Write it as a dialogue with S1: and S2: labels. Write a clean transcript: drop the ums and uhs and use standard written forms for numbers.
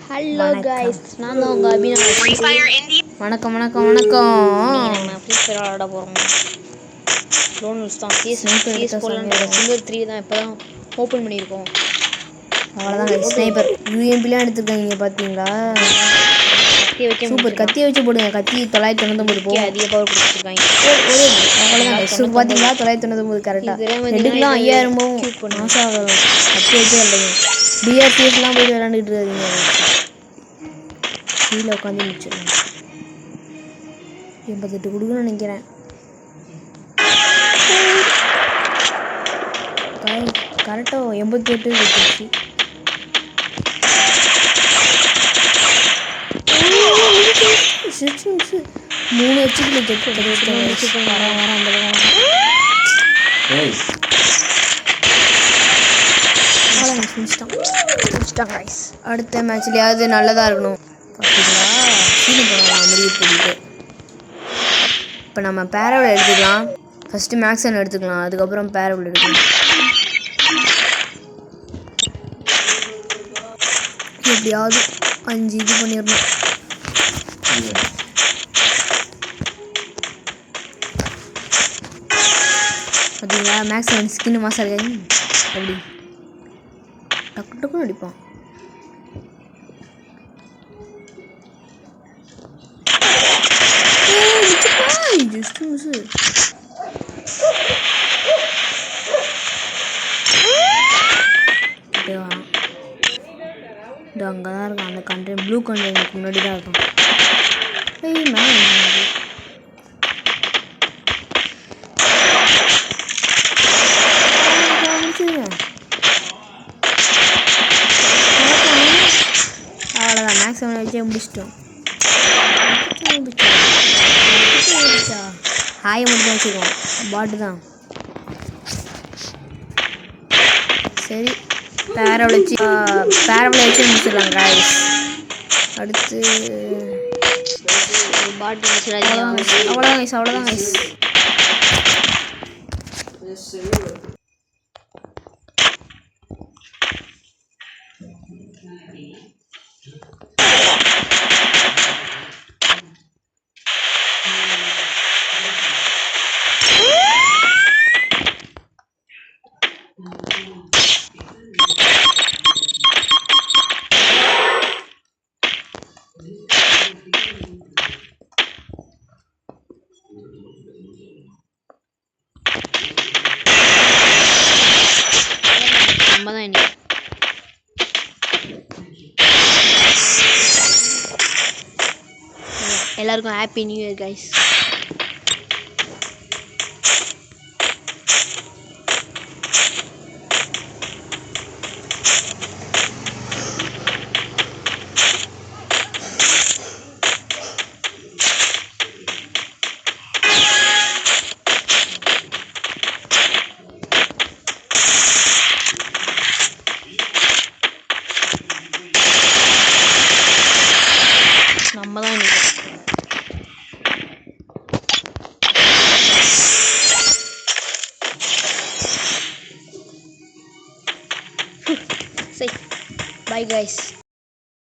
S1: Hello guys, நான் தான் உங்கள் அபிநவ்.
S2: வணக்கம் வணக்கம் வணக்கம்.
S1: நம்ம ஃப்ரீ ஃபயர் விளாட போகிறோம். லோன் யூஸ் தான். சிஎஸ் போடலான்னு சில்வர் 3 தான் இப்போ தான் ஓப்பன் பண்ணியிருக்கோம்.
S2: அவ்வளோதான் ஸ்னைப்பர் யூஎம்பிலாம் எடுத்துருக்காங்க பார்த்தீங்களா? சூப்பர். கத்தியை வச்சு போடுங்க. கத்தி 999 போகும்.
S1: அதிக பவர் கொடுத்துருக்காங்க.
S2: அவ்வளோதான் பார்த்தீங்களா? 999 கரெக்டாக. ரெண்டுக்குலாம் 5000 போகும். மாசாக வரும். கத்தி வச்சு இல்லைங்க. டிஆர்பிஎஸ்லாம் போயிட்டு விளாண்டுக்கிட்டு இருக்காதிங்க. கீழே உட்காந்து முடிச்சிடலாம். 88 கொடுக்குன்னு நினைக்கிறேன். கரெக்டாக 88 கொடுத்துருச்சு. மூணு வச்சுக்கல ஜெட்டு அடுத்த மேட்ச்லயாவது நல்லதா இருக்கணும். பார்த்தீங்களா? சீனு போனோம் முடிவு போட்டு. இப்போ நம்ம பேரவல் எடுத்துக்கலாம். ஃபஸ்ட்டு மேக்ஸன் எடுத்துக்கலாம், அதுக்கப்புறம் பேரவல் எடுக்கலாம். எப்படியாவது 5 இது பண்ணிடணும். பார்த்தீங்களா? மேக்ஸன் ஸ்கின்னு மாசம் இருக்காங்க. அப்படி டக்கு டக்குன்னு அடிப்பான். Just miss. இது அங்கே தான் இருக்கும். அந்த கண்டெய்னர் ப்ளூ கண்டெய்னருக்கு முன்னாடி தான் இருக்கும். அவ்வளோதான் மேக்ஸிமம் வச்சே முடிச்சிட்டோம். ஹாயை மட்டும் வச்சுக்குவோம். பாட்டு தான். சரி, பேரவளை வச்சு முடிச்சிடலாம் காய்ஸ். அடுத்து
S1: பாட்டு
S2: அவ்வளோதான் கைஸ்.
S1: எல்லாருக்கும் ஹாப்பி நியூ இயர் கைஸ். நம்ம தான் Bye guys.